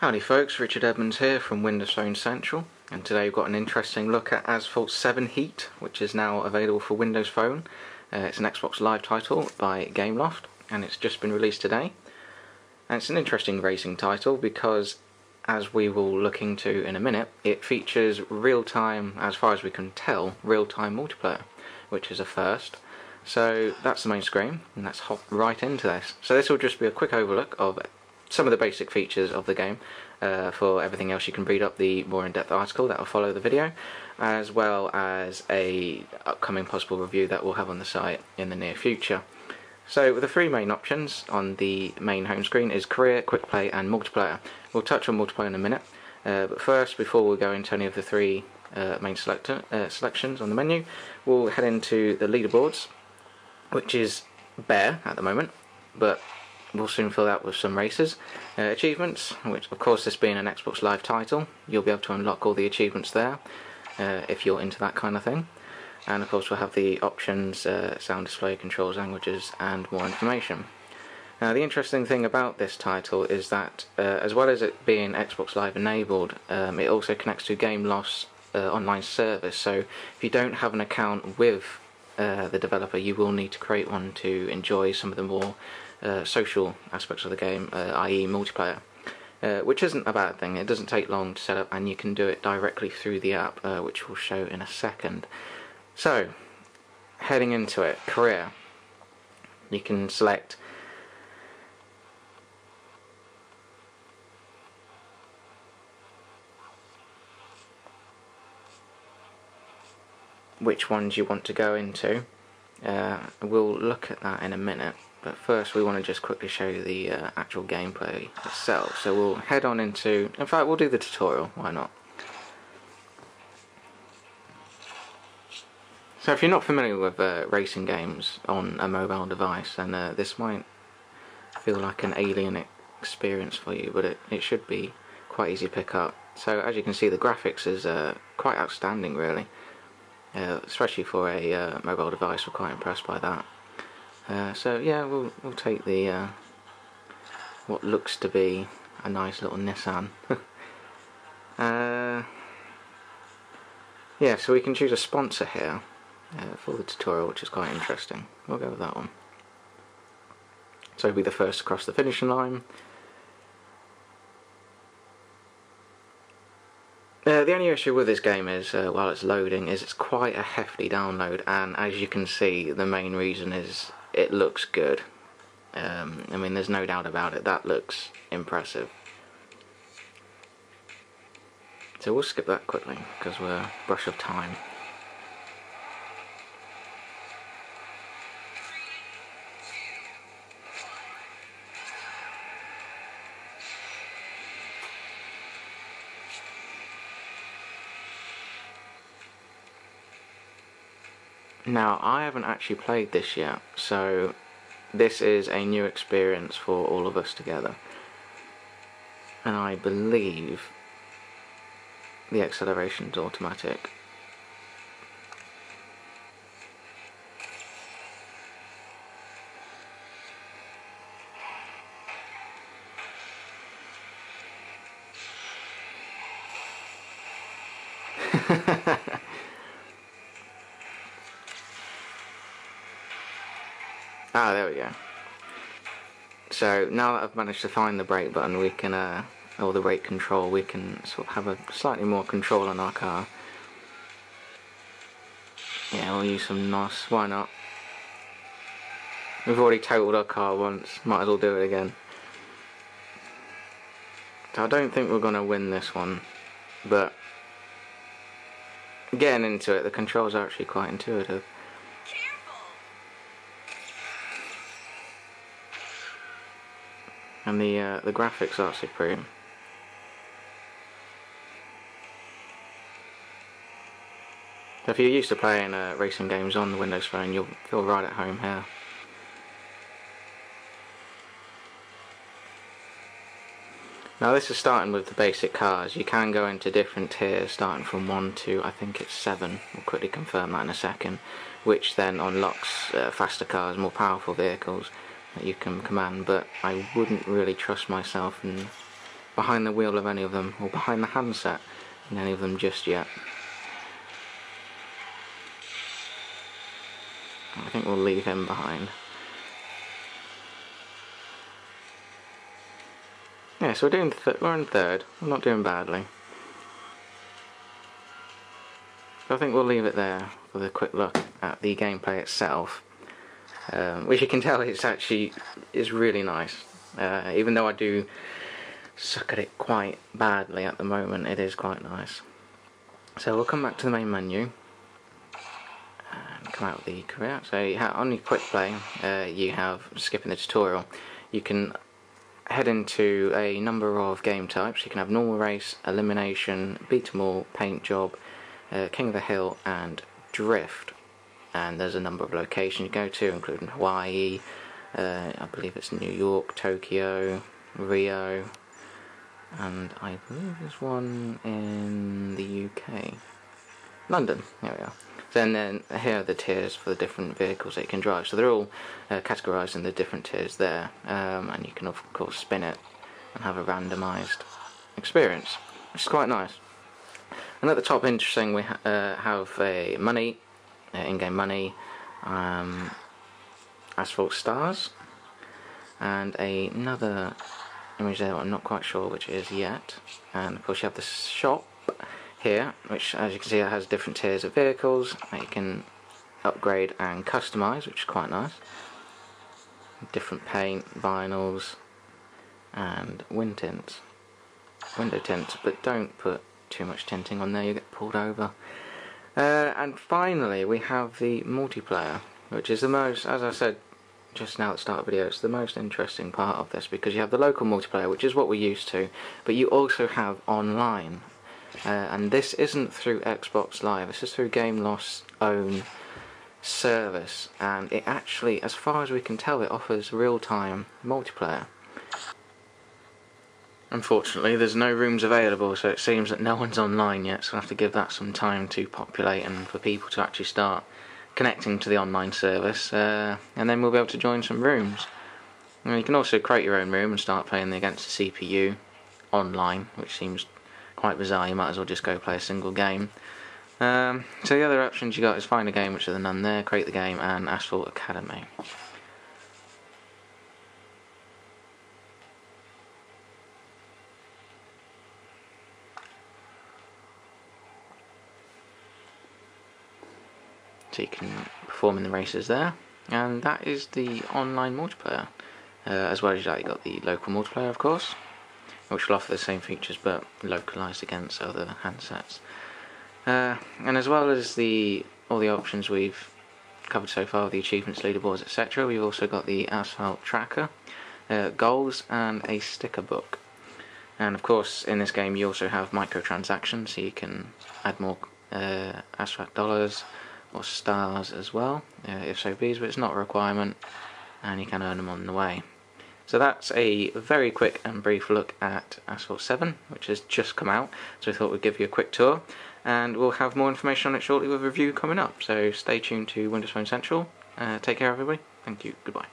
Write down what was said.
Howdy folks, Richard Edmonds here from Windows Phone Central, and today we've got an interesting look at Asphalt 7 Heat, which is now available for Windows Phone. It's an Xbox Live title by Gameloft, and it's just been released today. And it's an interesting racing title because, as we will look into in a minute, it features real-time, as far as we can tell, real-time multiplayer, which is a first. So that's the main screen, and let's hop right into this. So this will just be a quick overlook of some of the basic features of the game. For everything else you can read up the more in-depth article that will follow the video, as well as a upcoming possible review that we'll have on the site in the near future. So the three main options on the main home screen is Career, Quick Play and Multiplayer. We'll touch on Multiplayer in a minute, but first, before we go into any of the three main selections on the menu, we'll head into the Leaderboards, which is bare at the moment, but we'll soon fill that with some races. Achievements, which of course, this being an Xbox Live title, you'll be able to unlock all the achievements there if you're into that kind of thing. And of course we'll have the options, sound display, controls, languages and more information. Now the interesting thing about this title is that as well as it being Xbox Live enabled, it also connects to Gameloft's online service, so if you don't have an account with the developer, you will need to create one to enjoy some of the more social aspects of the game, i.e. multiplayer, which isn't a bad thing. It doesn't take long to set up, and you can do it directly through the app, which we'll show in a second. So, heading into it, Career. You can select which ones you want to go into. We'll look at that in a minute, but first we want to just quickly show you the actual gameplay itself. So we'll head on into, in fact we'll do the tutorial, why not? So if you're not familiar with racing games on a mobile device, then this might feel like an alien experience for you, but it should be quite easy to pick up. So as you can see, the graphics is quite outstanding really. Especially for a mobile device. We're quite impressed by that. So yeah, we'll take the what looks to be a nice little Nissan. Yeah, so we can choose a sponsor here for the tutorial, which is quite interesting. We'll go with that one. So we'll be the first across the finishing line. The only issue with this game is, while it's loading, is it's quite a hefty download, and as you can see, the main reason is it looks good. I mean, there's no doubt about it, that looks impressive. So we'll skip that quickly, because we're a rush of time. Now, I haven't actually played this yet, so this is a new experience for all of us together. And I believe the acceleration's automatic. Ah, there we go. So now that I've managed to find the brake button, we can, or the brake control, we can sort of have a slightly more control on our car. Yeah, we'll use some NOS, why not? We've already totaled our car once, might as well do it again. So I don't think we're going to win this one, but getting into it, the controls are actually quite intuitive. And the graphics are supreme. So if you're used to playing racing games on the Windows Phone, you'll feel right at home here. Now this is starting with the basic cars. You can go into different tiers, starting from 1 to I think it's 7. We'll quickly confirm that in a second, which then unlocks faster cars, more powerful vehicles that you can command, but I wouldn't really trust myself in behind the wheel of any of them, or behind the handset in any of them just yet. I think we'll leave him behind. Yeah, so we're in third. We're not doing badly. So I think we'll leave it there with a quick look at the gameplay itself, which you can tell is really nice. Even though I do suck at it quite badly at the moment, it is quite nice. So we'll come back to the main menu and come out with the career. So you have, on your quick play, you have, skipping the tutorial, you can head into a number of game types. You can have normal race, elimination, beat 'em all, paint job, King of the Hill and drift. And there's a number of locations you go to, including Hawaii, I believe it's New York, Tokyo, Rio, and I believe there's one in the UK. London, there we are. Then here are the tiers for the different vehicles that you can drive. So they're all categorised in the different tiers there, and you can of course spin it and have a randomised experience, which is quite nice. And at the top, interesting, we have a money, in-game money, Asphalt stars, and another image there I'm not quite sure which it is yet. And of course you have the shop here, which as you can see it has different tiers of vehicles that you can upgrade and customise, which is quite nice. Different paint, vinyls, and window tints, but don't put too much tinting on there, you get pulled over. And finally we have the multiplayer, which is the most, as I said just now at the start of the video, it's the most interesting part of this, because you have the local multiplayer, which is what we're used to, but you also have online. And this isn't through Xbox Live, this is through Gameloft's own service, and it actually, as far as we can tell, it offers real-time multiplayer. Unfortunately there's no rooms available, so it seems that no one's online yet, so I'll have to give that some time to populate and for people to actually start connecting to the online service, and then we'll be able to join some rooms. And you can also create your own room and start playing against the CPU online, which seems quite bizarre. You might as well just go play a single game. So the other options you got is find a game, which are the none there, create the game, and Asphalt Academy. So you can perform in the races there, and that is the online multiplayer. As well as that, you got the local multiplayer, of course, which will offer the same features but localised against other handsets. And as well as all the options we've covered so far, the achievements, leaderboards, etc., we've also got the Asphalt tracker, goals, and a sticker book. And of course, in this game, you also have microtransactions, so you can add more Asphalt dollars or stars as well, if so please, but it's not a requirement, and you can earn them on the way. So that's a very quick and brief look at Asphalt 7, which has just come out, so we thought we'd give you a quick tour, and we'll have more information on it shortly with a review coming up, so stay tuned to Windows Phone Central. Take care everybody, thank you, goodbye.